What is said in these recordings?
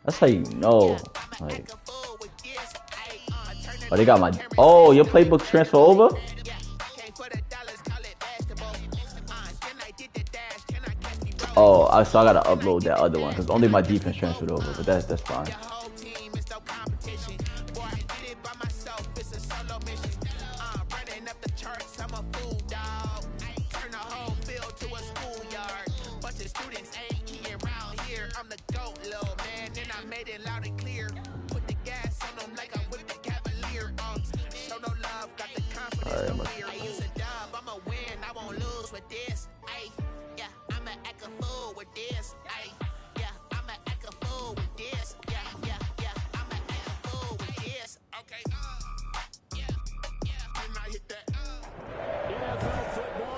That's how you know. Like, oh, they got my. Oh, your playbook transfer over? Oh, so I gotta upload that other one because only my defense transferred over, but that's fine.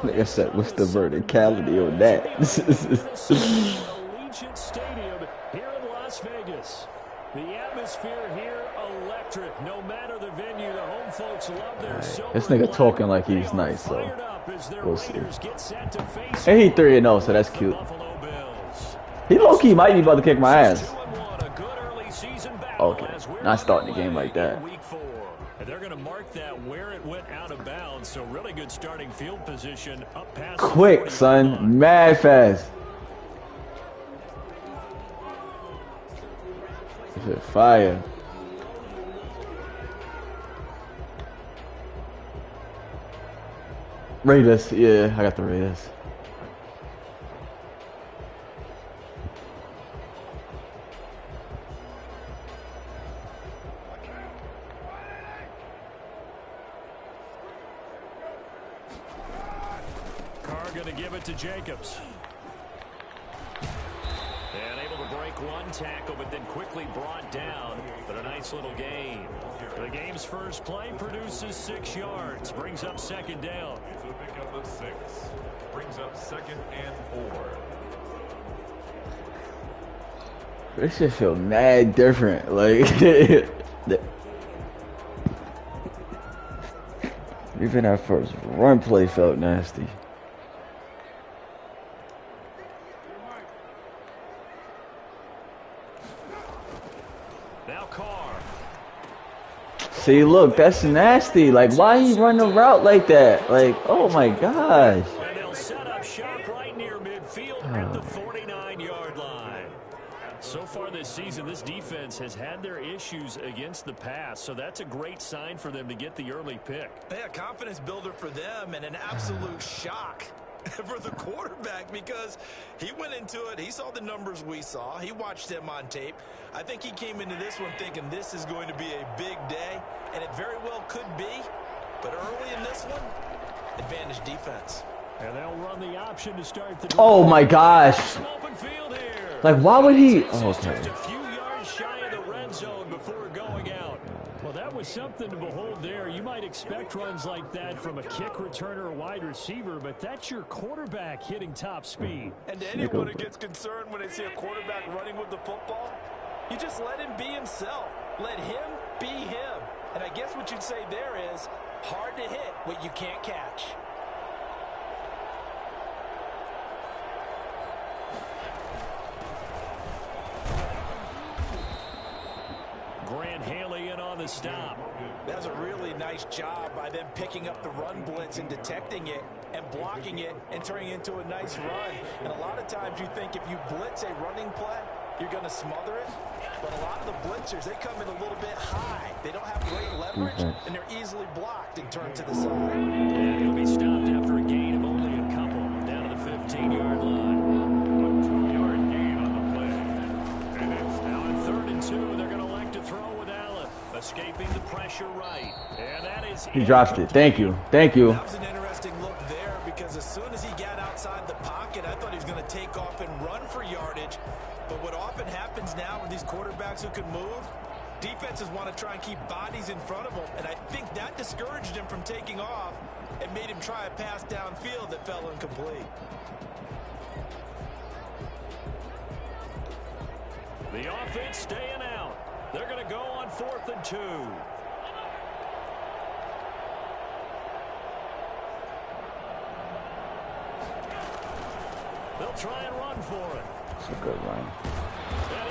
Like I said, what's the verticality on that? Allegiant Stadium here in Las Vegas. The atmosphere here electric. No matter the venue, the home folks love their silver. This nigga talking like he's nice, so we'll see. And he 3-0, so that's cute. He low-key might be about to kick my ass. Okay, not starting the game like that. And they're going to mark that where it went out of bounds. So really good starting field position up past. Quick, son, mad fast. Is it fire? Raiders, yeah, I got the Raiders. Going to give it to Jacobs. And able to break one tackle, but then quickly brought down. But a nice little gain. The game's first play produces 6 yards. Brings up second down. So pick up a 6. Brings up 2nd and 4. This shit feel mad different. Like, even that first run play felt nasty. See, look, that's nasty. Like, why he run the route like that? Like, oh my gosh. And they'll set up shop right near midfield at the 49-yard line. So far this season, this defense has had their issues against the pass, so that's a great sign for them to get the early pick. Yeah, confidence builder for them and an absolute shock for the quarterback because he went into it. He saw the numbers we saw. He watched them on tape. I think he came into this one thinking this is going to be a big day, and it very well could be. But early in this one, advantage defense. And they'll run the option to start the. Oh my gosh! Like, why would he? Oh, okay. Just a few yards shy of the red zone before going out. Well, that was something to behold there. You might expect runs like that from a kick returner or wide receiver, but that's your quarterback hitting top speed. And to anyone who gets concerned when they see a quarterback running with the football, you just let him be himself. Let him be him. And I guess what you'd say there is hard to hit what you can't catch. Grant Haley in on the stop. That was a really nice job by them picking up the run blitz and detecting it and blocking it and turning it into a nice run. And a lot of times you think if you blitz a running play, you're going to smother it. But a lot of the blitzers, they come in a little bit high. They don't have great leverage, and they're easily blocked and turned to the side. And he'll be stopped after a gain of only a couple down to the 15-yard line. A 2-yard gain on the play. And it's now in 3rd and 2. They're going to elect to throw with Allen. Escaping the pressure right. And that is he dropped it. Thank you. Thank you. That was an interesting look there because as soon as he got outside the pocket, I thought he was going to take off and run for yardage. But what often happens now with these quarterbacks who can move, defenses want to try and keep bodies in front of them. And I think that discouraged him from taking off and made him try a pass downfield that fell incomplete. The offense staying out. They're going to go on 4th and 2. They'll try and run for it. It's a good run. And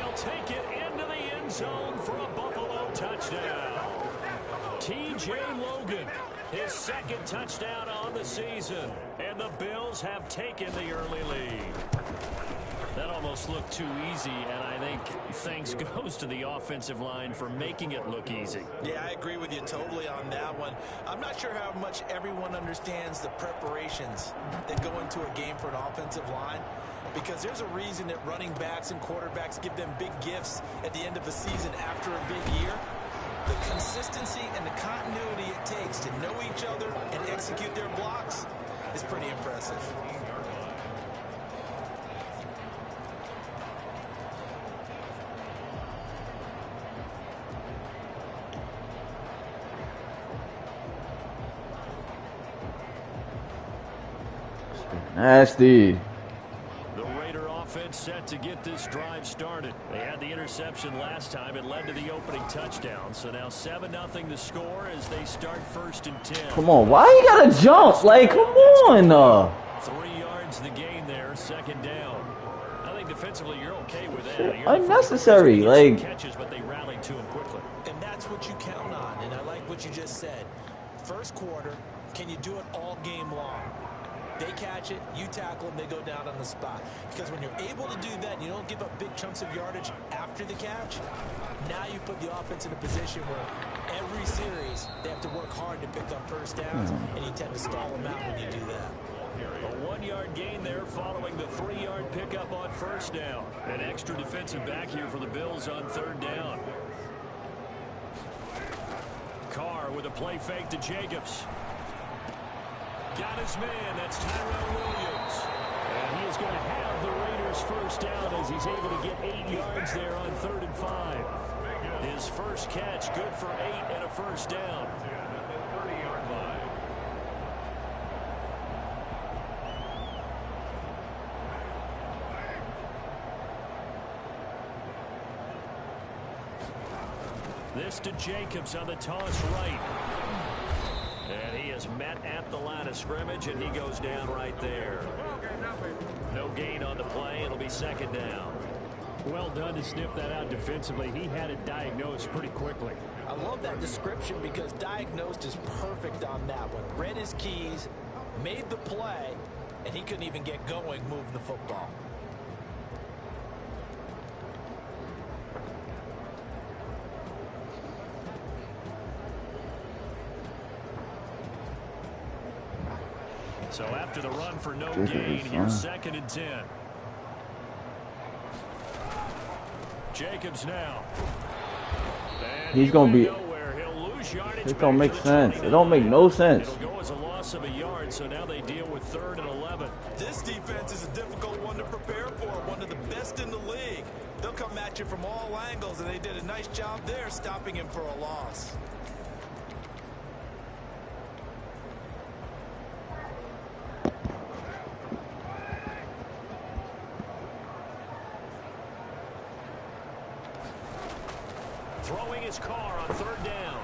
he'll take it into A.J. Logan, his second touchdown on the season. And the Bills have taken the early lead. That almost looked too easy, and I think thanks goes to the offensive line for making it look easy. Yeah, I agree with you totally on that one. I'm not sure how much everyone understands the preparations that go into a game for an offensive line, because there's a reason that running backs and quarterbacks give them big gifts at the end of the season after a big year. The consistency and the continuity it takes to know each other and execute their blocks is pretty impressive. Nasty. The Raider offense set to get this drive started. They had the interception last time. It led to the opening touchdown. So now 7-0 the score as they start 1st and 10. Come on, why you gotta jump? Like, come on. 3 yards the gain there, 2nd down. I think defensively you're okay with that. Unnecessary, like catches, but they rallied to him quickly. And that's what you count on, and I like what you just said. First quarter, can you do it all game long? They catch it, you tackle them, they go down on the spot. Because when you're able to do that, you don't give up big chunks of yardage after the catch. Now you put the offense in a position where every series they have to work hard to pick up first downs, and you tend to stall them out when you do that. A 1-yard gain there following the 3-yard pickup on 1st down. An extra defensive back here for the Bills on 3rd down. Carr with a play fake to Jacobs. Got his man. That's Tyrell Williams. And he is going to have the Raiders 1st down as he's able to get 8 yards there on 3rd and 5. His first catch, good for 8 and a 1st down. This to Jacobs on the toss right. And he is met at the line of scrimmage, and he goes down right there. No gain on the play. It'll be 2nd down. Well done to sniff that out defensively. He had it diagnosed pretty quickly. I love that description because diagnosed is perfect on that one. Read his keys, made the play, and he couldn't even get going moving the football. So after the run for no gain, here's 2nd and 10. Jacobs now. And he's going to be... It don't make sense. It don't make no sense. It'll go as a loss of a yard, so now they deal with 3rd and 11. This defense is a difficult one to prepare for, one of the best in the league. They'll come at you from all angles, and they did a nice job there stopping him for a loss. Throwing his Carr on 3rd down.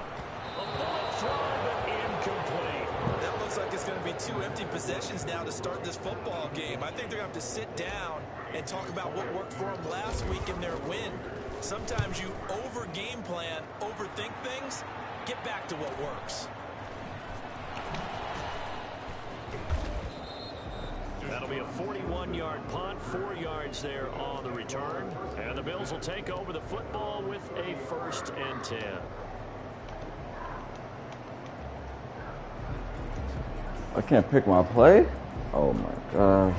A ball thrown, but incomplete. That looks like it's going to be 2 empty possessions now to start this football game. I think they're going to have to sit down and talk about what worked for them last week in their win. Sometimes you over-game plan, overthink things. Get back to what works. That'll be a 41-yard punt, 4 yards there on the return. And the Bills will take over the football with a 1st and 10. I can't pick my play? Oh my gosh.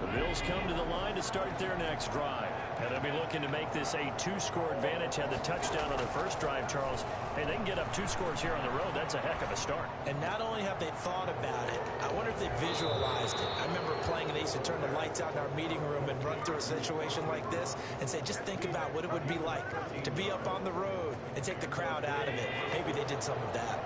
The Bills come to the line to start their next drive. And they'll be looking to make this a 2-score advantage. Had the touchdown on their first drive, Charles. Hey, they can get up 2 scores here on the road. That's a heck of a start. And not only have they thought about it, I wonder if they visualized it. I remember playing and they used to turn the lights out in our meeting room and run through a situation like this and say, just think about what it would be like to be up on the road and take the crowd out of it. Maybe they did some of that.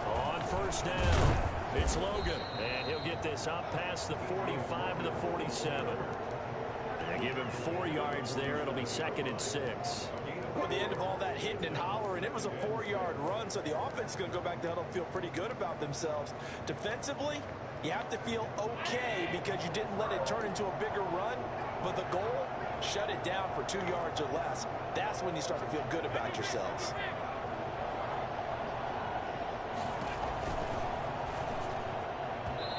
On 1st down, it's Logan, and he'll get this up past the 45 to the 47. They give him 4 yards there. It'll be 2nd and 6. Well, the end of all that hitting and hollering, it was a 4-yard run, so the offense is going to go back to huddle and feel pretty good about themselves. Defensively, you have to feel okay because you didn't let it turn into a bigger run, but the goal, shut it down for 2 yards or less. That's when you start to feel good about yourselves.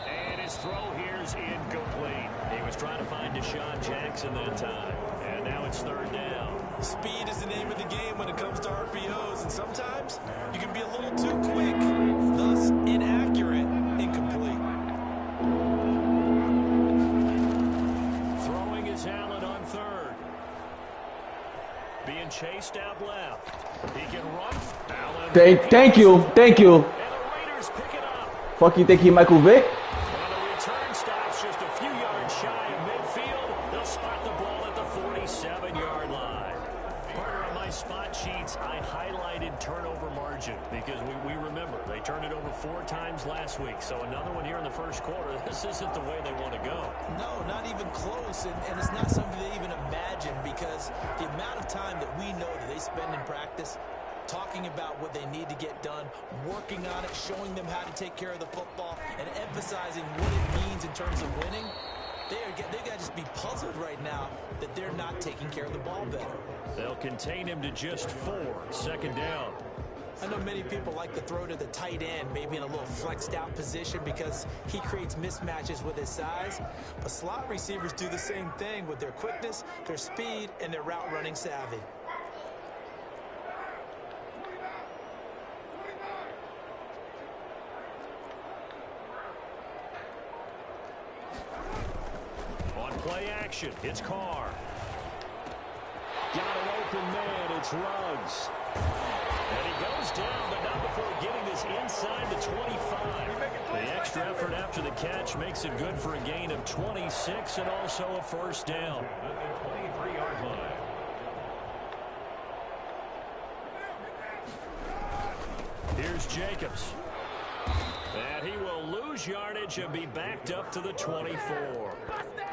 And his throw here's incomplete. He was trying to find Deshaun Jackson that time, and now it's 3rd down. Speed is the name of the game when it comes to RPOs, and sometimes you can be a little too quick, thus inaccurate, incomplete. Throwing is Allen on 3rd. Being chased out left. He can run. Allen. Thank you. And the Raiders pick it up. Fuck you think he Michael Vick? Well, the return stops just a few yards shy of midfield. They'll spot the ball at the 47-yard line. Partner, on my spot sheets, I highlighted turnover margin because we remember they turned it over 4 times last week. So another one here in the first quarter. This isn't the way they want to go. No, not even close, and it's not something they even imagine because the amount of time that we know that they spend in practice talking about what they need to get done, working on it, showing them how to take care of the football, and emphasizing what it means in terms of winning. They got to just be puzzled right now that they're not taking care of the ball better. They'll contain him to just 4. 2nd down. I know many people like to throw to the tight end, maybe in a little flexed out position because he creates mismatches with his size. But slot receivers do the same thing with their quickness, their speed, and their route running savvy. On play action, it's Carr. Got an open man, it's Ruggs. And he goes down, but not before getting this inside the 25. The extra effort after the catch makes it good for a gain of 26 and also a 1st down. At the 23-yard line. Here's Jacobs. And he will lose yardage and be backed up to the 24.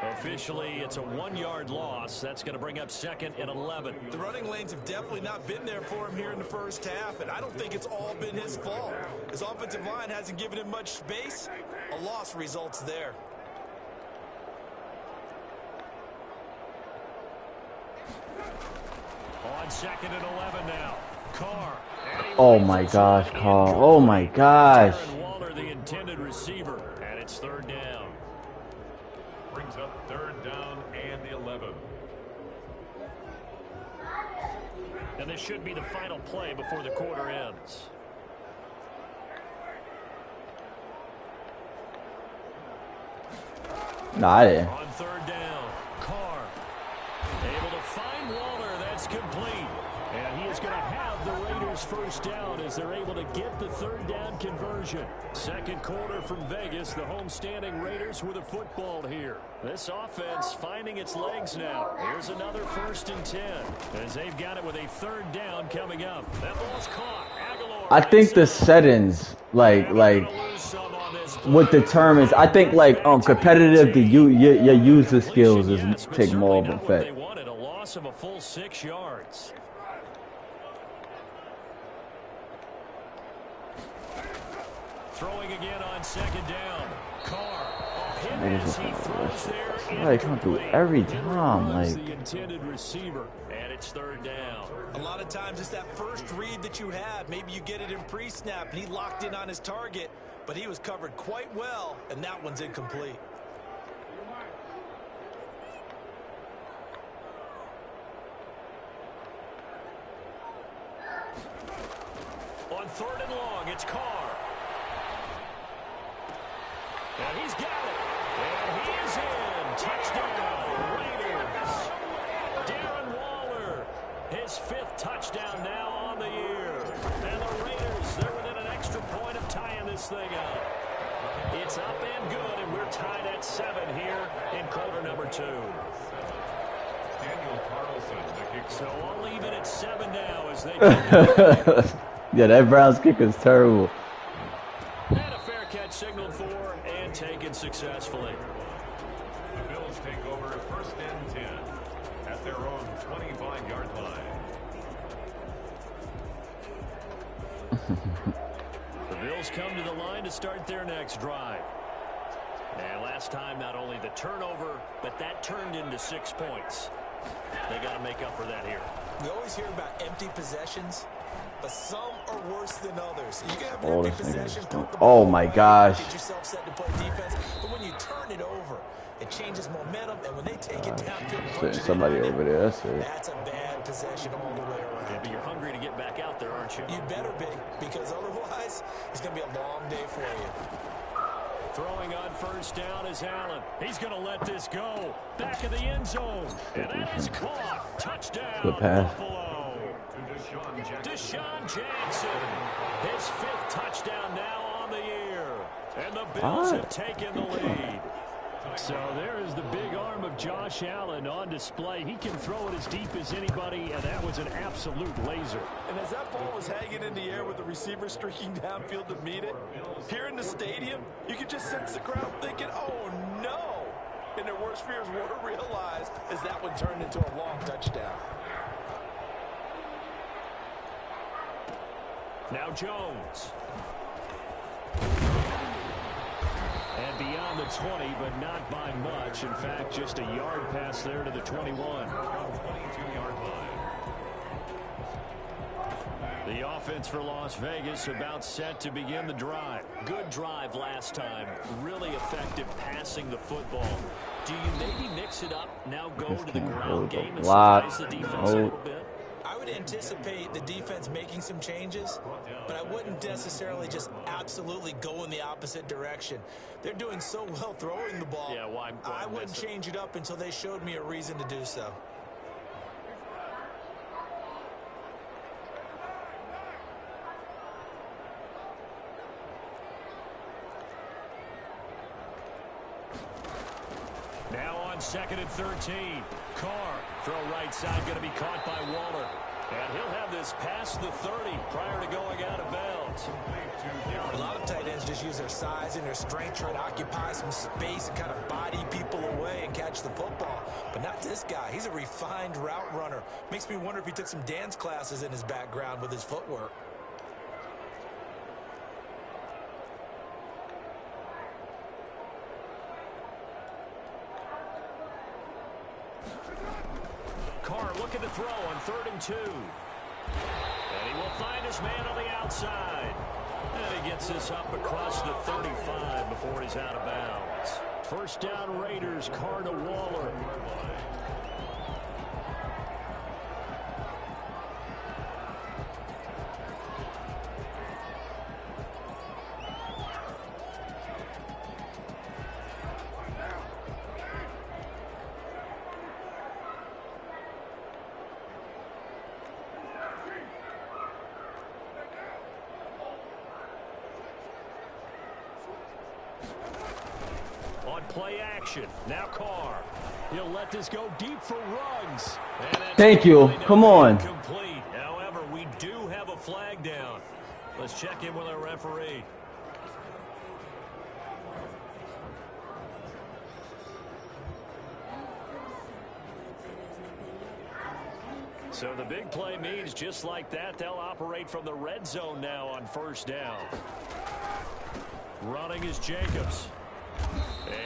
Officially, it's a 1-yard loss. That's going to bring up 2nd and 11. The running lanes have definitely not been there for him here in the first half, and I don't think it's all been his fault. His offensive line hasn't given him much space. A loss results there. On 2nd and 11 now. Carr. Oh my gosh, Carl. Oh my gosh. Waller, the intended receiver, and it's 3rd down. Brings up 3rd down and the 11. And this should be the final play before the quarter ends. No, I didn't. On 3rd down, Carr able to find Waller. That's complete. And he is going to have the Raiders' 1st down as they're able to get the 3rd down conversion. 2nd quarter from Vegas. The homestanding Raiders with a football here. This offense finding its legs now. Here's another 1st and 10 as they've got it with a 3rd down coming up. That ball's caught. Aguilar. I think the settings, like what determines, I think competitive, your user skills is take more of effect. They wanted a loss of a full 6 yards. Throwing again on 2nd down. Carr. Like, come through every time. Like, the intended receiver, and it's 3rd down. A lot of times it's that first read that you have. Maybe you get it in pre-snap, and he locked in on his target, but he was covered quite well, and that one's incomplete. On 3rd and long, it's Carr. And he's got it. And he is in. Touchdown, Raiders. Darren Waller, his 5th touchdown now on the year. And the Raiders, they're within an extra point of tying this thing up. It's up and good, and we're tied at 7 here in quarter number 2. Daniel Carlson, the kicker. So I'll leave it at 7 now as they yeah, that Browns kick is terrible. And a fair catch signaled for and taken successfully. The Bills take over 1st and 10 at their own 25-yard line. The Bills come to the line to start their next drive. And last time, not only the turnover, but that turned into 6 points. They got to make up for that here. We always hear about empty possessions, but some are worse than others. You can have an empty possession. Oh my gosh. Get yourself set to play defense, but when you turn it over, it changes momentum, and when they take it downfield, somebody over there. That's a bad possession all the way around. Yeah, but you're hungry to get back out there, aren't you? You better be, because otherwise, it's going to be a long day for you. Throwing on first down is Allen. He's going to let this go. Back of the end zone. And that is caught. Touchdown, good pass. Buffalo. Deshaun Jackson. His 5th touchdown now on the year. And the Bills have taken the lead. So there is the big arm of Josh Allen on display. He can throw it as deep as anybody, and that was an absolute laser. And as that ball was hanging in the air with the receiver streaking downfield to meet it, here in the stadium, you could just sense the crowd thinking, oh, no. And their worst fears weren't realized as that one turned into a long touchdown. Now Jones. And beyond the 20, but not by much. In fact, just a yard pass there to the 21. The offense for Las Vegas about set to begin the drive. Good drive last time. Really effective passing the football. Do you maybe mix it up, now go to the ground game and surprise the defense a little bit? I would anticipate the defense making some changes, but I wouldn't necessarily just absolutely go in the opposite direction. They're doing so well throwing the ball. Yeah, why I wouldn't change it up until they showed me a reason to do so. Now on 2nd and 13. Carr, throw right side, going to be caught by Waller. And he'll have this past the 30 prior to going out of bounds. A lot of tight ends just use their size and their strength, try to occupy some space and kind of body people away and catch the football. But not this guy. He's a refined route runner. Makes me wonder if he took some dance classes in his background with his footwork. Carr looking to throw on 3rd and 2. And he will find his man on the outside. And he gets this up across the 35 before he's out of bounds. First down Raiders, Carr to Waller. Play action. Now Carr. He'll let this go deep for Ruggs. Thank you. Come on. Complete. However, we do have a flag down. Let's check in with our referee. So the big play means just like that, they'll operate from the red zone now on first down. Running is Jacobs.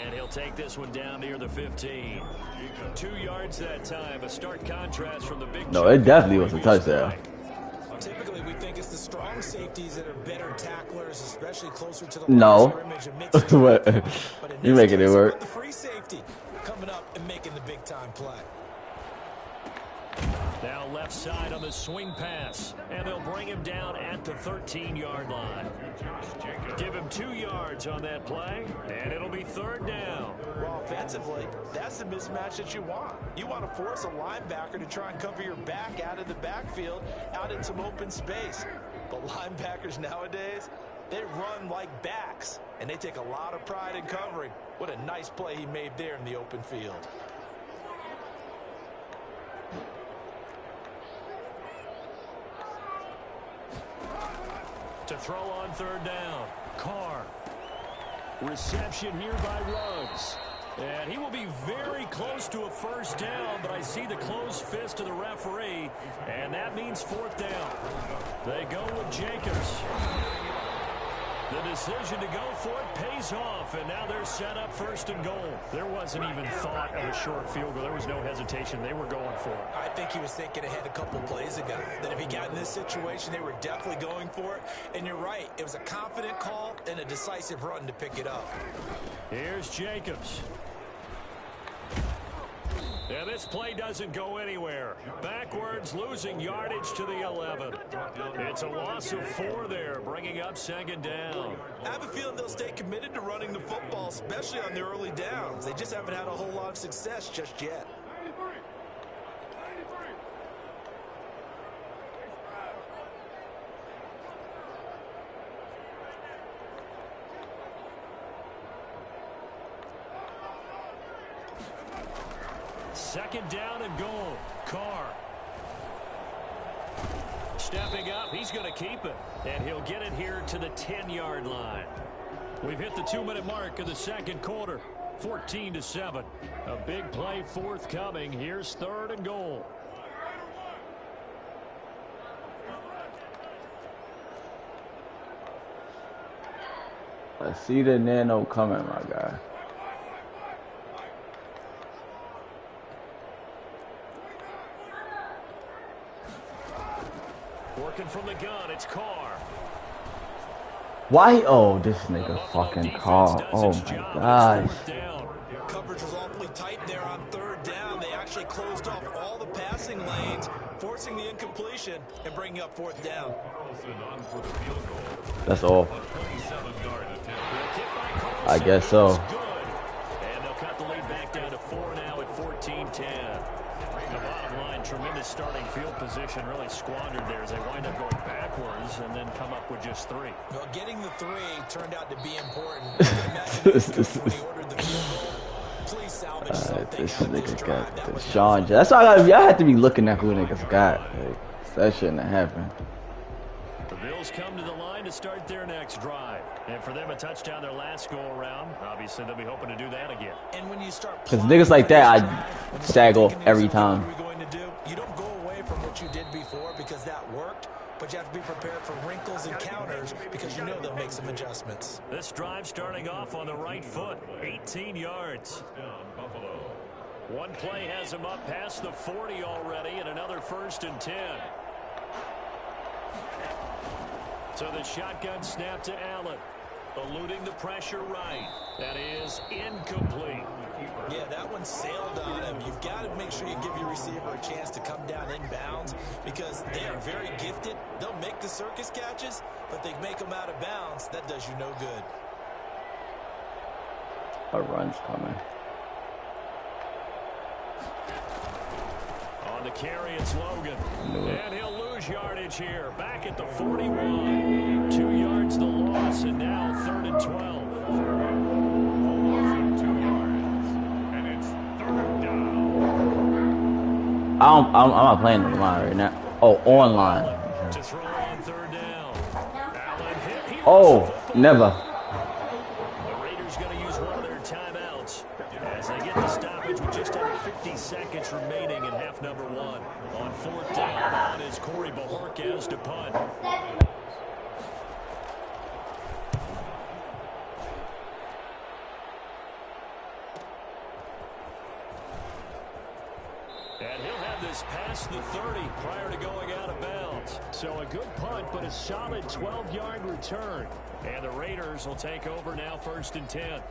And he'll take this one down near the 15. 2 yards that time. A stark contrast from the big. No, it definitely was a touchdown. Typically, we think it's the strong safeties that are better tacklers, especially closer to the line of scrimmage. But you making it work. The free safety coming up and making the big time play. Now left side on the swing pass, and they'll bring him down at the 13-yard line. Give him 2 yards on that play, and it'll be 3rd down. Well, offensively, that's the mismatch that you want. You want to force a linebacker to try and cover your back out of the backfield, out in some open space. But linebackers nowadays, they run like backs, and they take a lot of pride in covering. What a nice play he made there in the open field. To throw on 3rd down. Carr. Reception here by Ruggs. And he will be very close to a first down, but I see the closed fist of the referee, and that means 4th down. They go with Jacobs. The decision to go for it pays off, and now they're set up 1st and goal. There wasn't even thought of a short field goal. There was no hesitation. They were going for it. I think he was thinking ahead a couple plays ago, that if he got in this situation, they were definitely going for it. And you're right, it was a confident call and a decisive run to pick it up. Here's Jacobs. And this play doesn't go anywhere. Backwards, losing yardage to the 11. It's a loss of 4 there, bringing up 2nd down. I have a feeling they'll stay committed to running the football, especially on the early downs. They just haven't had a whole lot of success just yet. Second down and goal. Carr. Stepping up, he's going to keep it. And he'll get it here to the 10-yard line. We've hit the 2-minute mark of the 2nd quarter. 14-7. A big play forthcoming. Here's 3rd and goal. I see the nano coming, my guy. Working from the gun, it's Carr. Why? Oh, this nigga fucking Carr. Oh my gosh. Coverage was awfully tight there on 3rd down. They actually closed off all the passing lanes, forcing the incompletion and bringing up 4th down. That's all. I guess so. And they'll cut the lead back down to 4 now at 14-10. The bottom line, tremendous starting field position, really squandered there as they wind up going backwards and then come up with just 3. Well, getting the 3 turned out to be important. When he ordered the field goal, please salvage something this out of this nigga drive. got the Sean. That's why y'all had to be looking at who niggas got. Like, that shouldn't have happened. The Bills come to the line to start their next drive. And for them, a touchdown their last go-around. Obviously, they'll be hoping to do that again. And when you start because niggas like that, I stag off every time. What are we going to do? You don't go away from what you did before because that worked, but you have to be prepared for wrinkles and counters because you know they'll make some adjustments. This drive starting off on the right foot, 18 yards. One play has him up past the 40 already, and another 1st and 10. So the shotgun snap to Allen. Eluding the pressure right. That is incomplete. Yeah, that one sailed on him. You've got to make sure you give your receiver a chance to come down inbounds because they are very gifted. They'll make the circus catches, but they make them out of bounds. That does you no good. A run's coming. On the carry, it's Logan. And he'll lose yardage here. Back at the 41. 2 yards the loss, and now 3rd and 12. I'm not playing the line right now. Oh, online. To throw on 3rd down. Allen hit. Oh, never. The Raiders going to use one of their timeouts as they get the stoppage with just under 50 seconds remaining in half number 1. On 4th down, on is Corey Bajorquez to punt. And he'll have this past the 30 prior to going out of bounds. So a good punt, but a solid 12-yard return. And the Raiders will take over now 1st and 10.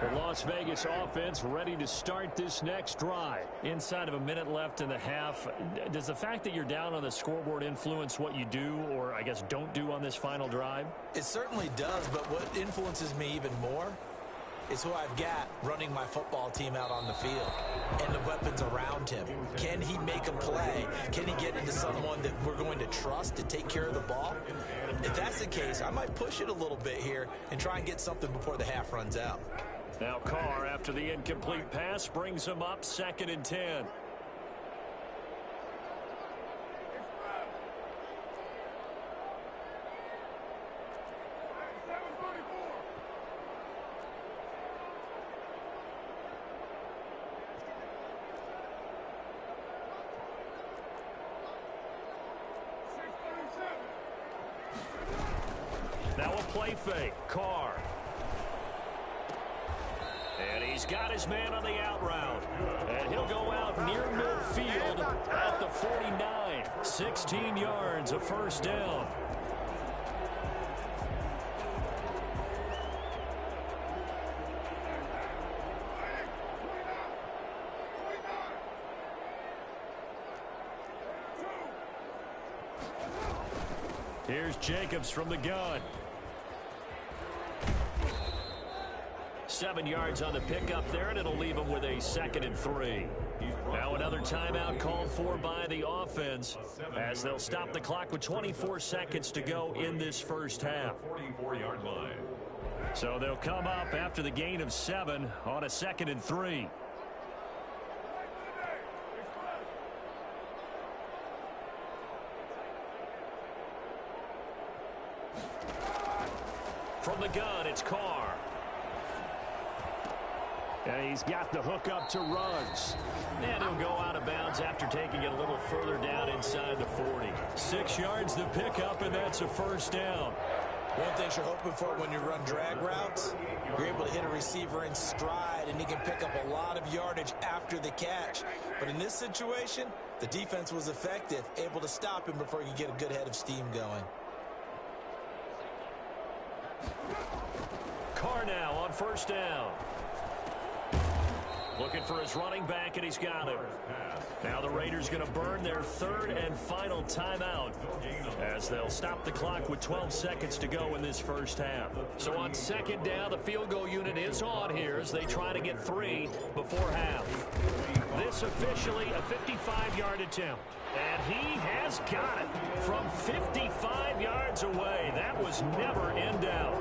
The Las Vegas offense ready to start this next drive. Inside of a minute left in the half. Does the fact that you're down on the scoreboard influence what you do or, I guess, don't do on this final drive? It certainly does, but what influences me even more is who I've got running my football team out on the field and the weapons around him. Can he make a play? Can he get into someone that we're going to trust to take care of the ball? If that's the case, I might push it a little bit here and try and get something before the half runs out. Now Carr, after the incomplete pass, brings him up 2nd and 10. Now a play fake. Carr. And he's got his man on the out route. And he'll go out near midfield at the 49. 16 yards, a first down. Here's Jacobs from the gun. 7 yards on the pickup there, and it'll leave him with a 2nd and 3. Now another timeout called for by the offense as they'll stop the clock with 24 seconds to go in this first half. 44-yard line. So they'll come up after the gain of 7 on a 2nd and 3. From the gun, it's Carr. And he's got the hook up to Ruggs. And he'll go out of bounds after taking it a little further down inside the 40. 6 yards to pick up, and that's a first down. One thing you're hoping for when you run drag routes, you're able to hit a receiver in stride, and he can pick up a lot of yardage after the catch. But in this situation, the defense was effective, able to stop him before he could get a good head of steam going. Carr now on first down. Looking for his running back, and he's got him. Now the Raiders going to burn their 3rd and final timeout as they'll stop the clock with 12 seconds to go in this first half. So on 2nd down, the field goal unit is on here as they try to get 3 before half. This officially a 55-yard attempt. And he has got it from 55 yards away. That was never in doubt.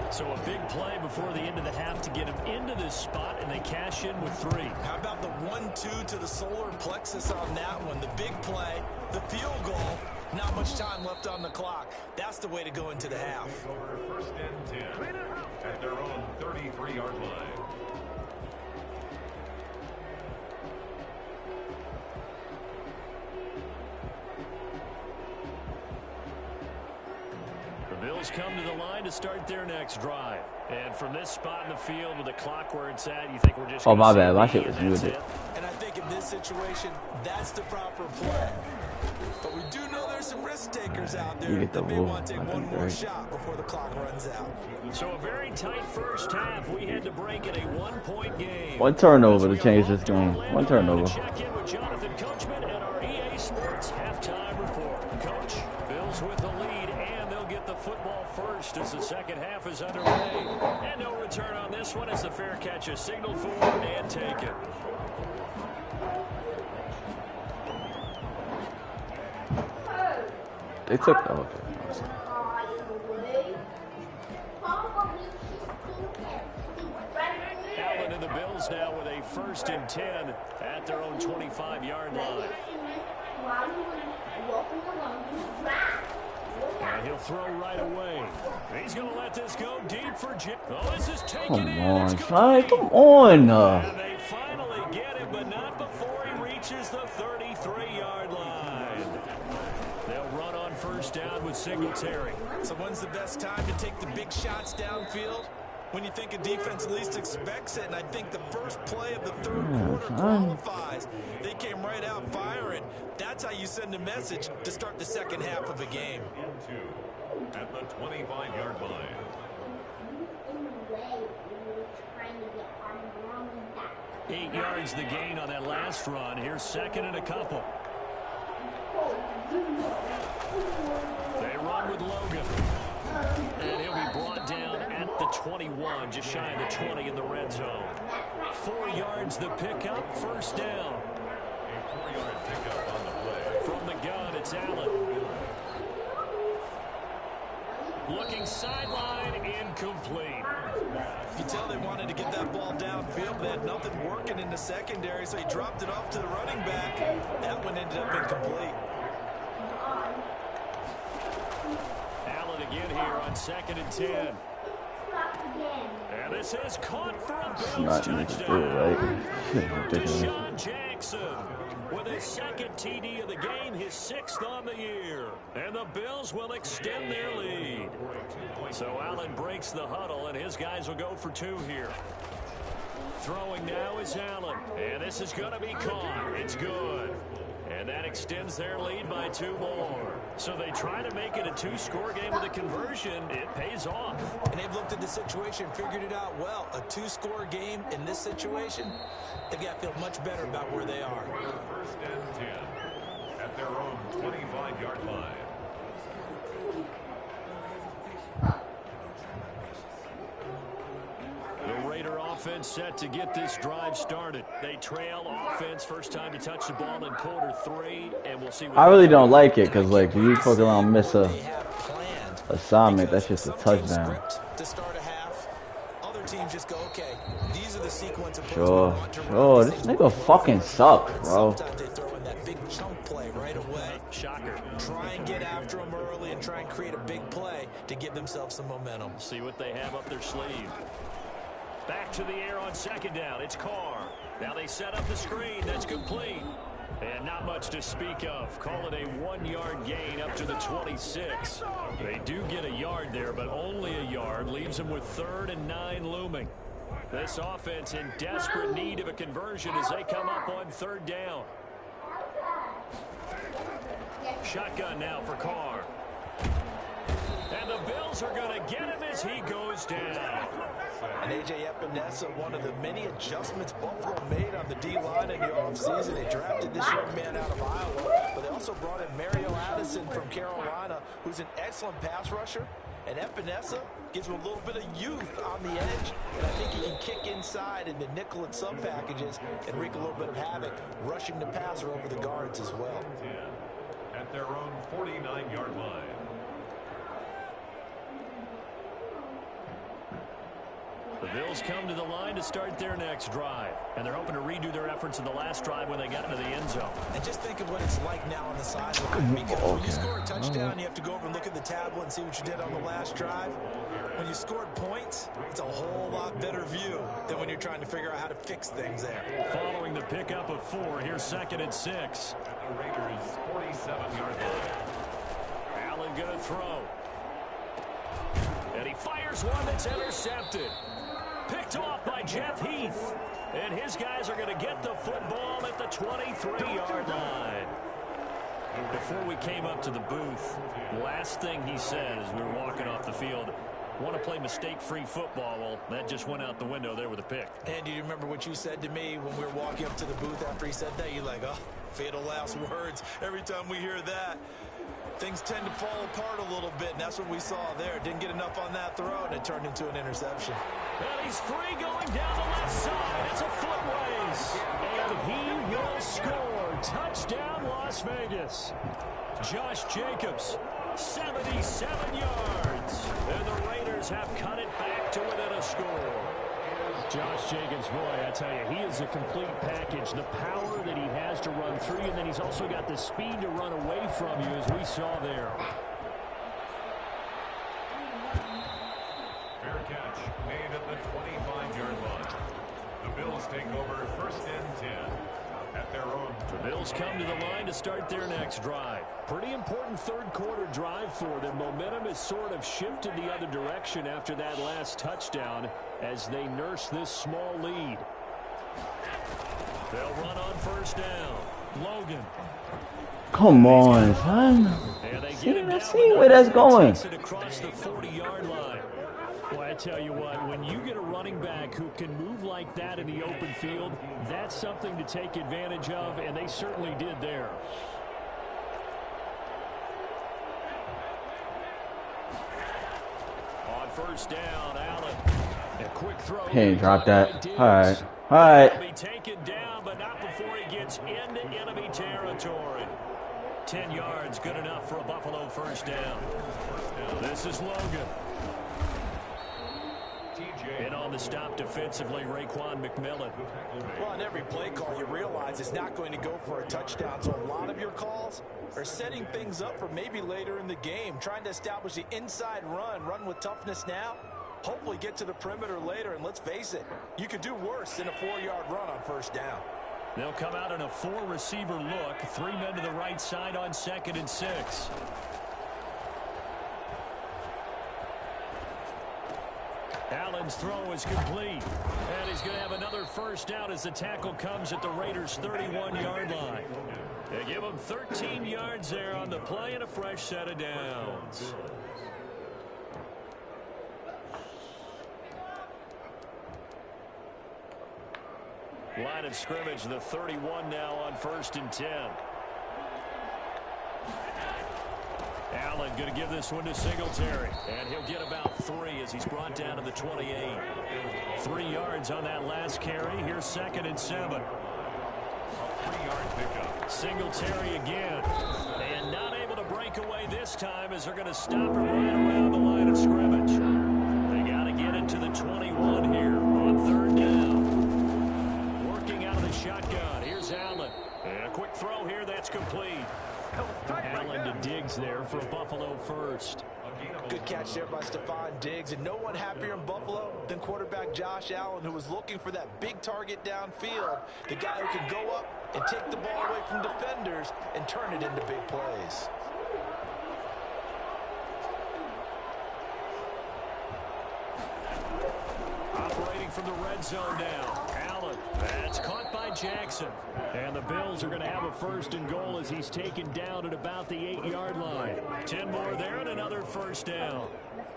So a big play before the end of the half to get him into this spot, and they cash in with 3. How about the 1-2 to the solar plexus on that one? The big play, the field goal, not much time left on the clock. That's the way to go into the half. First and 10 at their own 33-yard line. Bills come to the line to start their next drive. And from this spot in the field with the clock where it's at, you think we're just Oh, my bad. My shit was muted. And I think in this situation, that's the proper play. But we do know there's some risk takers out there that may want to take one more shot before the clock runs out. So a very tight first half. We had to break in a 1-point game. One turnover to change this game. One turnover. Check in with Jonathan Coachman and our EA Sports halftime report. Coach, Bills with the lead, and they'll get the football first as the second half is underway. And no return on this one as the fair catch is signaled for and taken. They took the Allen and the Bills now with a 1st and 10 at their own 25-yard line. And he'll throw right away. He's going to let this go deep for Jim. Oh, this is taken in. Come on, son. Come on. And they finally get him, but not before he reaches the 33-yard line. They'll run on first down with Singletary. So when's the best time to take the big shots downfield? When you think a defense least expects it, and I think the first play of the third quarter qualifies. They came right out firing. That's how you send a message to start the second half of a game. At the 25-yard line. Eight yards the gain on that last run. Here's 2nd and a couple. They run with Logan. And he'll be brought down at the 21, just shy of the 20 in the red zone. 4 yards the pickup, first down. A 4-yard pickup on the play. From the gun, it's Allen. Looking sideline, incomplete. You tell they wanted to get that ball downfield. They had nothing working in the secondary, so he dropped it off to the running back. That one ended up incomplete. Allen again here on 2nd and 10. And this is caught for a Bills touchdown. Deshaun Jackson with his 2nd TD of the game, his 6th on the year. And the Bills will extend their lead. So Allen breaks the huddle, and his guys will go for 2 here. Throwing now is Allen. And this is going to be caught. It's good. And that extends their lead by 2 more. So they try to make it a 2-score game with a conversion. It pays off. And they've looked at the situation, figured it out well. A 2-score game in this situation, they've got to feel much better about where they are. First and 10 at their own 25-yard line. The Raider offense set to get this drive started. They trail offense, first time to touch the ball in quarter 3, and we'll see what I really don't like it because, like, you fucking around miss a assignment. That's just a touchdown. To start a half, other teams just go, okay, these are the sequence of plays Sure. we want to run. Sure. This nigga fucking sucks, bro. Sometimes they throw in that big chunk play right away. Shocker. Try and get after them early and try and create a big play to give themselves some momentum. See what they have up their sleeve. Back to the air on second down. It's Carr. Now they set up the screen. That's complete. And not much to speak of. Call it a 1-yard gain up to the 26. They do get a yard there, but only a yard. Leaves them with 3rd and 9 looming. This offense in desperate need of a conversion as they come up on 3rd down. Shotgun now for Carr. And the Bills are going to get him as he goes down. And A.J. Epinesa, one of the many adjustments Buffalo made on the D-line in the offseason. They drafted this young man out of Iowa, but they also brought in Mario Addison from Carolina, who's an excellent pass rusher. And Epinesa gives him a little bit of youth on the edge, and I think he can kick inside in the nickel and sub packages and wreak a little bit of havoc, rushing the passer over the guards as well. At their own 49-yard line. The Bills come to the line to start their next drive. And they're hoping to redo their efforts in the last drive when they got into the end zone. And just think of what it's like now on the sideline. Because when you score a touchdown, you have to go over and look at the tablet and see what you did on the last drive. When you scored points, it's a whole lot better view than when you're trying to figure out how to fix things there. Following the pickup of 4, here's 2nd and 6. At the Raiders' 47-yard line. Allen going to throw. And he fires one that's intercepted. Picked off by Jeff Heath. And his guys are going to get the football at the 23-yard line. Before we came up to the booth, last thing he said as we were walking off the field, want to play mistake-free football. Well, that just went out the window there with a pick. And do you remember what you said to me when we were walking up to the booth after he said that? You're like, oh, fatal last words. Every time we hear that, things tend to fall apart a little bit, and that's what we saw there. Didn't get enough on that throw, and it turned into an interception. And he's free going down the left side. It's a foot race. And he will score. Touchdown, Las Vegas. Josh Jacobs, 77 yards. And the Raiders have cut it back to within a score. Josh Jacobs, boy, I tell you, he is a complete package. The power that he has to run through you, and then he's also got the speed to run away from you, as we saw there. Fair catch made at the 25-yard line. The Bills take over 1st and 10 at their own. The Bills come to the line to start their next drive. Pretty important 3rd quarter drive for them. Momentum has sort of shifted the other direction after that last touchdown as they nurse this small lead. They'll run on 1st down. Logan. Come on, son. See where that's going. Across the 40-yard line. Well, I tell you what, when you get a running back who can move like that in the open field, that's something to take advantage of, and they certainly did there. On 1st down, Allen. A quick throw. Can't drop that. All right. All right. Be taken down, but not before he gets into enemy territory. 10 yards, good enough for a Buffalo 1st down. This is Logan. And on the stop defensively, Raekwon McMillan. Well, on every play call, you realize it's not going to go for a touchdown. So a lot of your calls are setting things up for maybe later in the game, trying to establish the inside run with toughness now. Hopefully get to the perimeter later, and let's face it, you could do worse than a 4-yard run on 1st down. They'll come out in a 4-receiver look. 3 men to the right side on 2nd and 6. Allen's throw is complete. And he's going to have another first down as the tackle comes at the Raiders' 31-yard line. They give him 13 yards there on the play and a fresh set of downs. Line of scrimmage, the 31 now on 1st and 10. Allen going to give this one to Singletary. And he'll get about 3 as he's brought down to the 28. 3 yards on that last carry. Here's 2nd and 7. 3-yard pickup. Singletary again. And not able to break away this time as they're going to stop him right around the line of scrimmage. They got to get it to the 21 here on 3rd down. Working out of the shotgun. Here's Allen. And a quick throw here that's complete. Allen to Diggs there for Buffalo first. Good catch there by Stephon Diggs, and no one happier in Buffalo than quarterback Josh Allen, who was looking for that big target downfield, the guy who can go up and take the ball away from defenders and turn it into big plays. Operating from the red zone now. Allen. That's caught by Jackson. And the Bills are going to have a 1st and goal as he's taken down at about the 8-yard line. 10 more there and another first down.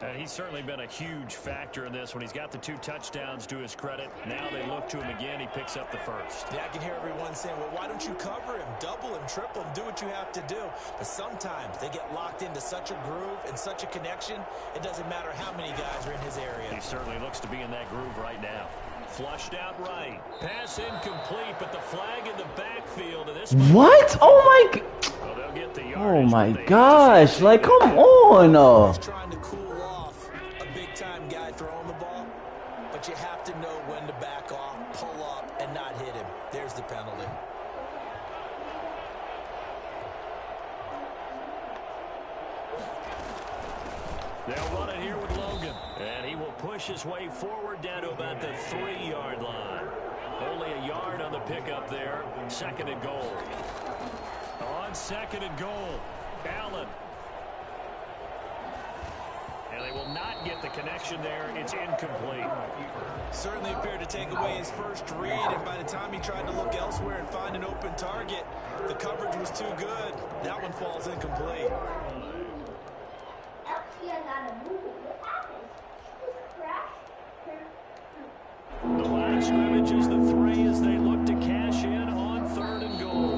And he's certainly been a huge factor in this when he's got the 2 touchdowns to his credit. Now they look to him again. He picks up the first. Yeah, I can hear everyone saying, well, why don't you cover him, double him, triple him, do what you have to do. But sometimes they get locked into such a groove and such a connection, it doesn't matter how many guys are in his area. He certainly looks to be in that groove right now. Flushed out right. Pass incomplete, but the flag in the backfield. And this What? Oh my! Well, they'll get the Oh yardage, my but they gosh! Like, come on! He's trying to cool off a big-time guy throwing the ball, but you have to know when to back off, pull up, and not hit him. There's the penalty. They'll run it here with Logan. And he will push his way forward down to about the 3-yard line. Only a yard on the pickup there. 2nd and goal. On 2nd and goal, Allen. And they will not get the connection there. It's incomplete. Certainly appeared to take away his first read, and by the time he tried to look elsewhere and find an open target, the coverage was too good. That one falls incomplete. The line of scrimmage is the 3 as they look to cash in on 3rd and goal.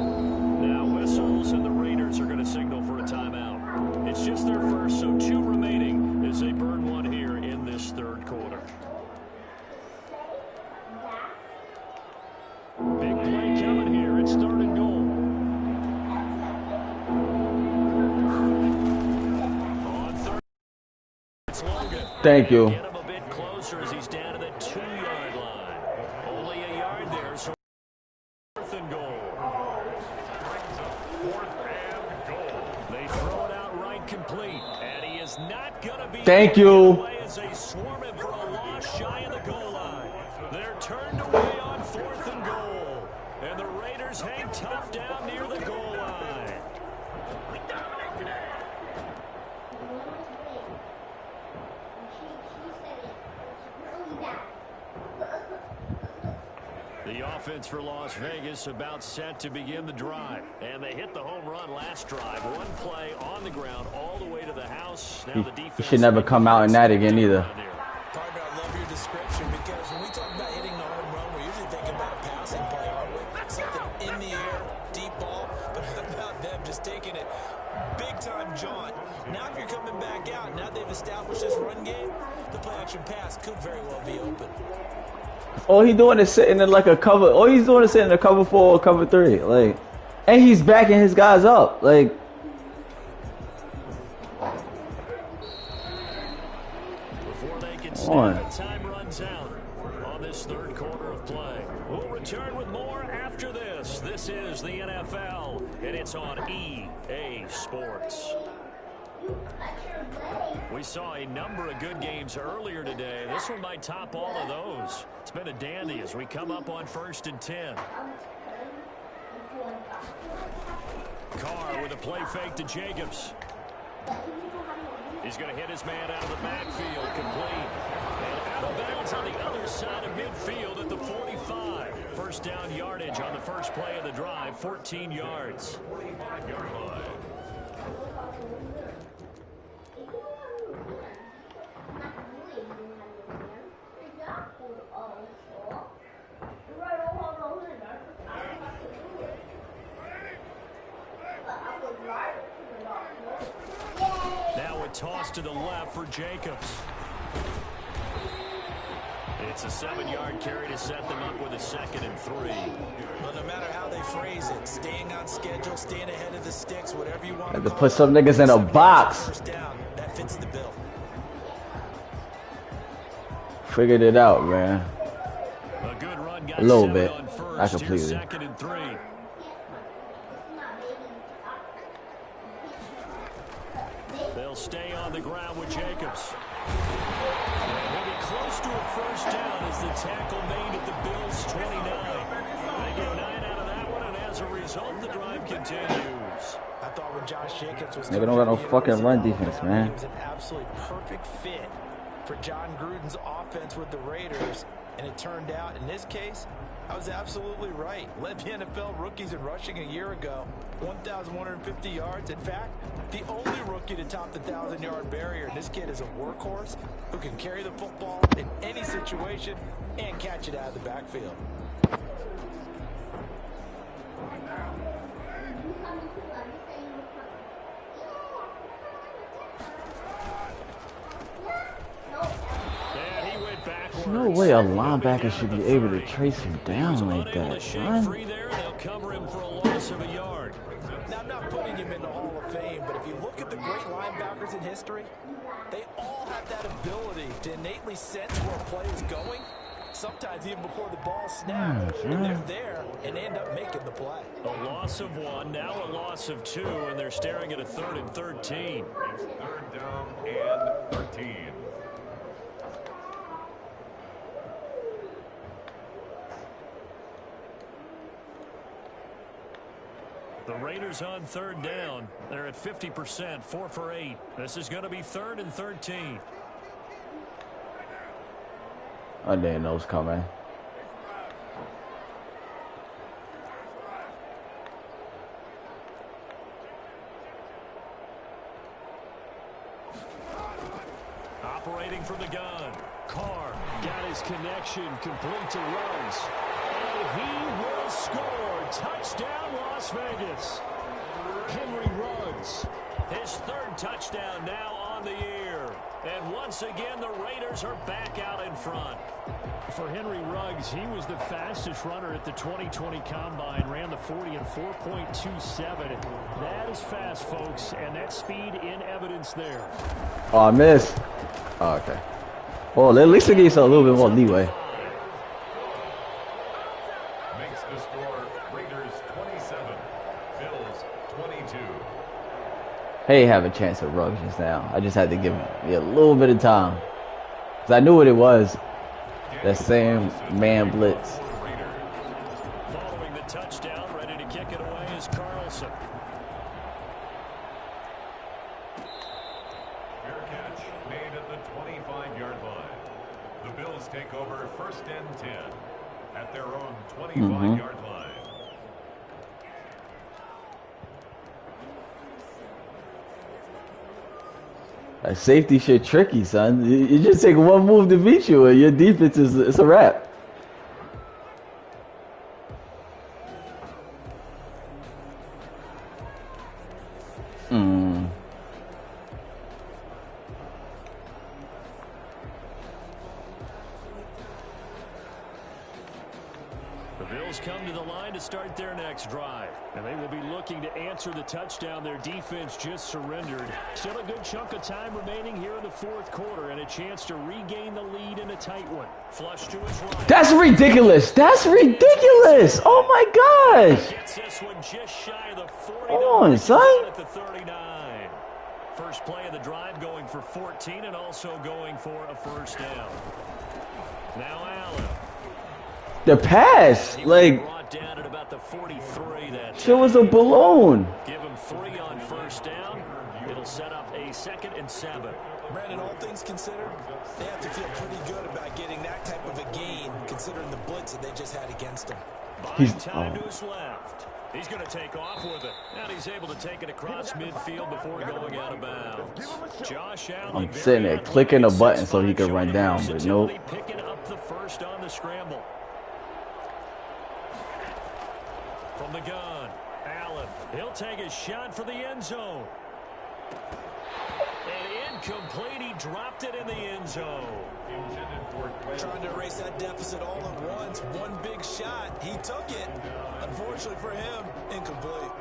Now whistles, and the Raiders are going to signal for a timeout. It's just their first, so 2 remaining as they burn 1 here in this 3rd quarter. Big play coming here. It's 3rd and goal. On 3rd, it's Logan. Thank you. Get him a bit closer as he's down to the 2-yard line. Only a yard there, so 4th and goal. They throw it out right complete, and he is not going to be. Thank you. As they swarm him for a loss shy of the goal line. They're turned away on 4th and goal, and the Raiders hang tough down near the goal line. The offense for Las Vegas about set to begin the drive. And they hit the home run last drive. 1 play on the ground all the way to the house. Now the defense. You should never come out in that again either. Partner, I love your description, because when we talk about hitting the home run, we're usually thinking about a passing play, aren't we? Something in the air, deep ball, but how about them just taking it big-time jaunt? Now if you're coming back out, now they've established this run game, the play-action pass could very well be open. All he doing is sitting in like a cover. All he's doing is sitting in a cover 4 or cover 3. Like, and he's backing his guys up. Like, before they can snap, time runs out on this 3rd quarter of play. We'll return with more after this. This is the NFL, and it's on EA Sports. We saw a number of good games earlier today. This one might top all of those. It's been a dandy as we come up on 1st and 10. Carr with a play fake to Jacobs. He's going to hit his man out of the backfield, complete. And Out of bounds on the other side of midfield at the 45. First down yardage on the first play of the drive, 14 yards. 45-yard line. Now a toss to the left for Jacobs. It's a 7-yard carry to set them up with a 2nd and 3. Well, no matter how they phrase it, staying on schedule, staying ahead of the sticks, whatever you want Had to to call put it. some niggas in a 7 yards box. first down, that fits the bill. Figured it out, man. A good run, got A little 7 bit. on first. I Here's completed. 2nd and 3. They'll stay on the ground with Jacobs. They'll be close to a first down as the tackle made at the Bills' 29. They get 9 out of that one, and as a result, the drive continues. I thought when Josh Jacobs was Nigga don't got no coming in, fucking run he was defense, down, man. He was an absolute perfect fit for John Gruden's offense with the Raiders, and it turned out, in this case, I was absolutely right. Led the NFL rookies in rushing a year ago, 1,150 yards. In fact, the only rookie to top the 1,000-yard barrier. And this kid is a workhorse who can carry the football in any situation and catch it out of the backfield. No way a linebacker should be able to trace him down like that, son. They'll cover him for a loss of a yard. Now, I'm not putting him in the Hall of Fame, but if you look at the great linebackers in history, they all have that ability to innately sense where a play is going, sometimes even before the ball snaps, and they're there and end up making the play. A loss of 1, now a loss of 2, and they're staring at a 3rd and 13. It's 3rd down and 13. The Raiders on 3rd down. They're at 50%, 4 for 8. This is going to be 3rd and 13. I didn't know it was coming. Operating from the gun. Carr got his connection complete to Ruggs. And he will score. Touchdown, Las Vegas. Henry Ruggs. His 3rd touchdown now on the year. And once again, the Raiders are back out in front. For Henry Ruggs, he was the fastest runner at the 2020 Combine. Ran the 40 in 4.27. That is fast, folks, and that speed in evidence there. Oh, I missed. Oh, okay. Well, at least it gives a little bit more leeway. Makes the score Raiders 27, Bills 22. Hey, have a chance at Ruggs just now. I just had to give me a little bit of time. Because I knew what it was. That same man blitz. Following the touchdown, ready to kick it away is Carlson. Fair catch made at the 25-yard line. The Bills take over 1st and 10 at their own 25-yard line. That safety shit tricky, son. You just take one move to beat you, and your defense is it's a wrap. The Bills come to the line to start their next drive. And they will be looking to answer the touchdown their defense just surrendered. Still a good chunk of time remaining here in the 4th quarter and a chance to regain the lead in a tight one. Flush to his right. That's ridiculous. That's ridiculous. Oh my gosh. Gets this one just shy of the 40. Come on, son. At the 39. First play of the drive going for 14 and also going for a first down. Now Allen. The pass, like, Brought down at about the 43. That shit was a balloon. give him 3 on first down. It'll set up a 2nd and 7. Brandon, all things considered, they have to feel pretty good about getting that type of a gain, considering the blitz that they just had against them. Buying time to his left. He's going to take off with it. And he's able to take it across midfield before going out of bounds. Josh Allen. I'm sitting there clicking a button so he could run down, but nope. Picking up the first on the scramble. From the gun, Allen. He'll take a shot for the end zone. And incomplete. He dropped it in the end zone. Trying to erase that deficit all at once. One big shot. He took it. Unfortunately for him, incomplete.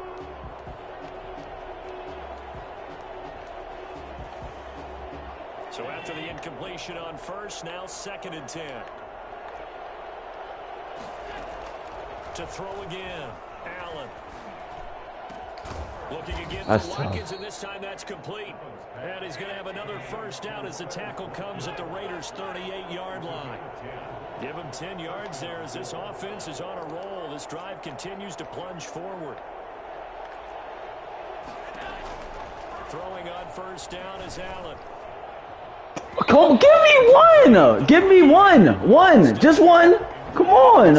So after the incompletion on first, now 2nd and 10. To throw again, Allen. Looking again That's for Watkins, tough. and this time that's complete. And he's going to have another first down as the tackle comes at the Raiders' 38-yard line. Give him 10 yards there as this offense is on a roll. This drive continues to plunge forward. Throwing on first down is Allen. Come on, give me one! Give me one! One! Just one! Come on!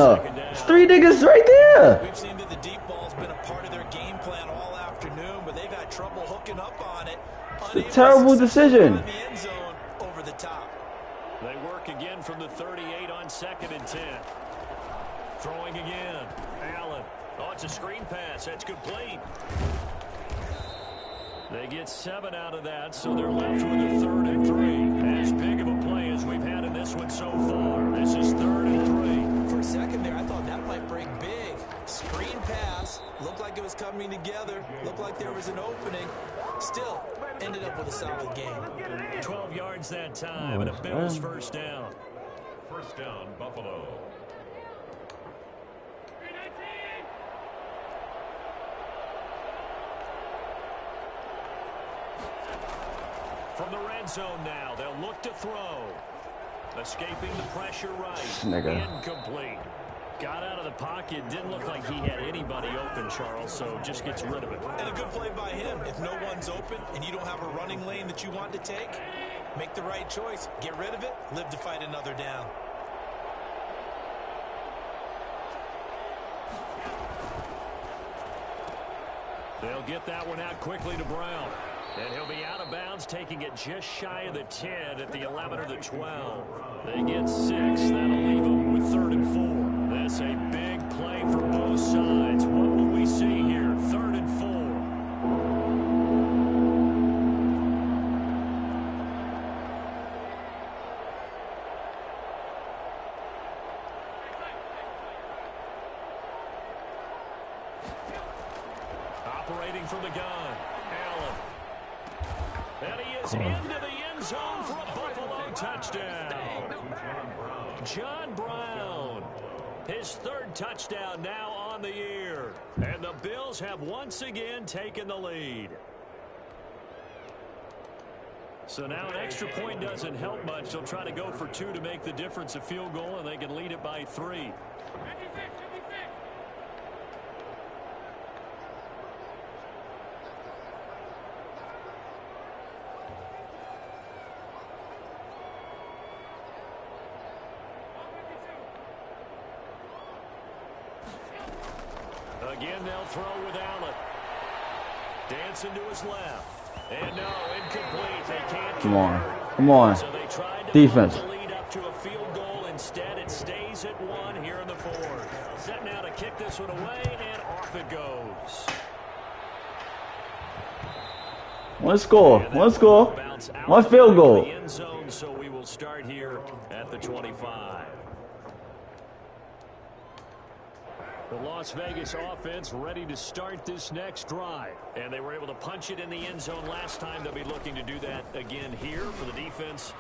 It's 3 niggas right there! We've seen that the deep ball's been a part of their game plan all afternoon, but they've had trouble hooking up on it. It's a terrible decision. The end zone over the top. They work again from the 38 on 2nd and 10. Throwing again. Allen. Oh, it's a screen pass. That's complete. They get 7 out of that, so they're left with a 3rd and 3. As big of a play as we've had in this one so far. This is 3rd and 3. For a second there, I thought that might break big. Screen pass. Looked like it was coming together. Looked like there was an opening. Still, ended up with a solid game. 12 yards that time, and a Bills first down. First down, Buffalo. From the red zone now, they'll look to throw. Escaping the pressure right. Nigga. Incomplete. Got out of the pocket. Didn't look like he had anybody open, Charles, so just gets rid of it. And a good play by him. If no one's open and you don't have a running lane that you want to take, make the right choice. Get rid of it. Live to fight another down. They'll get that one out quickly to Brown. And he'll be out of bounds, taking it just shy of the 10 at the 11 or the 12. They get 6. That'll leave them with 3rd and 4. That's a big play for both sides. What will we see here? 3rd and 4. Operating from the gun, Allen. And he is into the end zone for a Buffalo touchdown. John Brown, his 3rd touchdown now on the year. And the Bills have once again taken the lead. So now an extra point doesn't help much. They'll try to go for 2 to make the difference a field goal, and they can lead it by 3. Again, they'll throw with Allen. Dancing to his left. And no, incomplete. They can't Come on. convert. Come on. So they tried to Defense. put the lead up to a field goal. Instead, it stays at 1 here in the 4th. Set now to kick this one away, and off it goes. One score. One score. One field goal. The end zone, so we will start here at the 25. The Las Vegas offense ready to start this next drive. And they were able to punch it in the end zone last time. They'll be looking to do that again here for the defense.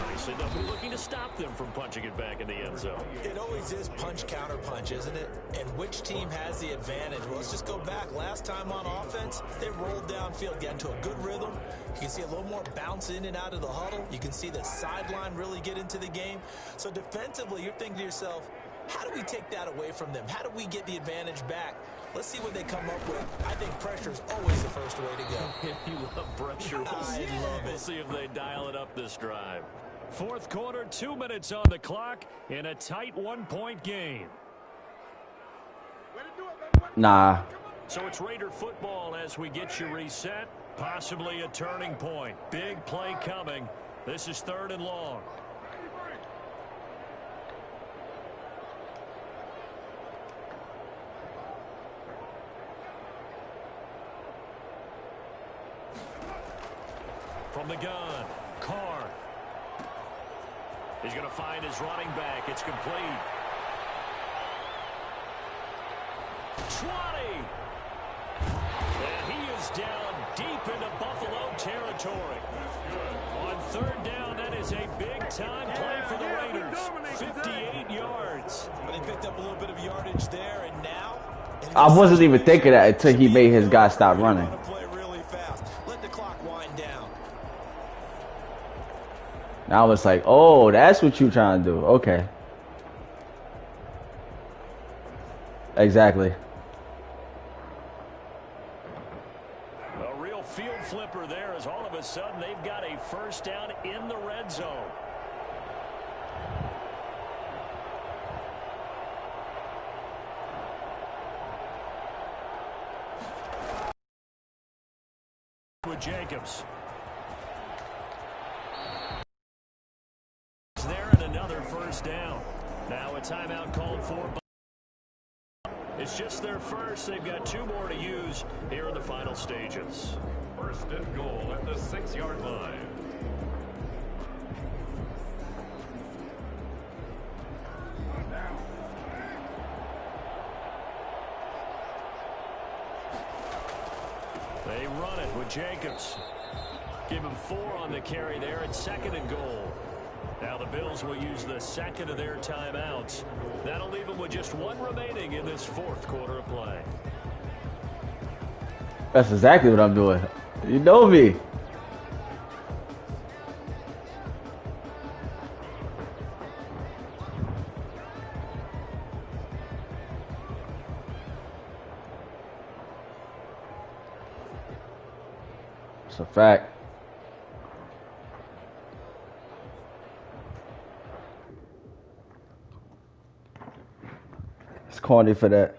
Obviously, they'll be looking to stop them from punching it back in the end zone. It always is punch-counter punch, isn't it? And which team has the advantage? Well, let's just go back. Last time on offense, they rolled downfield, got into a good rhythm. You can see a little more bounce in and out of the huddle. You can see the sideline really get into the game. So defensively, you're thinking to yourself, how do we take that away from them? How do we get the advantage back? Let's see what they come up with. I think pressure is always the first way to go. If you love pressure, I love it. We'll see if they dial it up this drive. Fourth quarter, 2 minutes on the clock in a tight 1-point game. Nah. So it's Raider football as we get you reset. Possibly a turning point. Big play coming. This is 3rd and long. From the gun, Carr. He's going to find his running back. It's complete. 20. And he is down deep into Buffalo territory. On 3rd down, that is a big-time play for the Raiders. 58 yards. But he picked up a little bit of yardage there, and now... I wasn't even thinking that until he made his guy stop running. Play really fast. Let the clock wind down. Now it's like, oh, that's what you trying to do. Okay. Exactly. A real field flipper there as all of a sudden they've got a first down in the red zone. With Jacobs. There and another first down. Now a timeout called for. It's just their first. They've got 2 more to use here in the final stages. 1st and goal at the 6-yard line. They run it with Jacobs. Give him 4 on the carry there at 2nd and goal. Now the Bills will use the 2nd of their timeouts. That'll leave them with just 1 remaining in this 4th quarter of play. That's exactly what I'm doing. You know me. It's a fact. It's corny for that.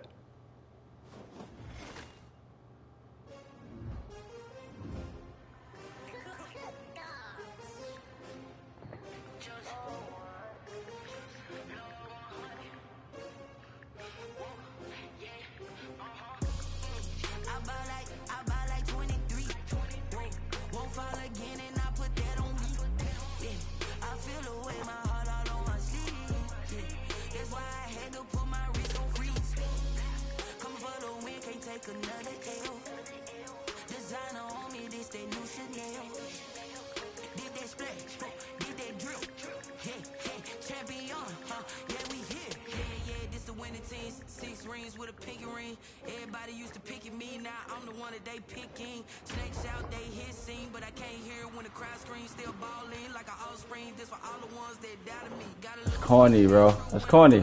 Corny, bro. That's corny.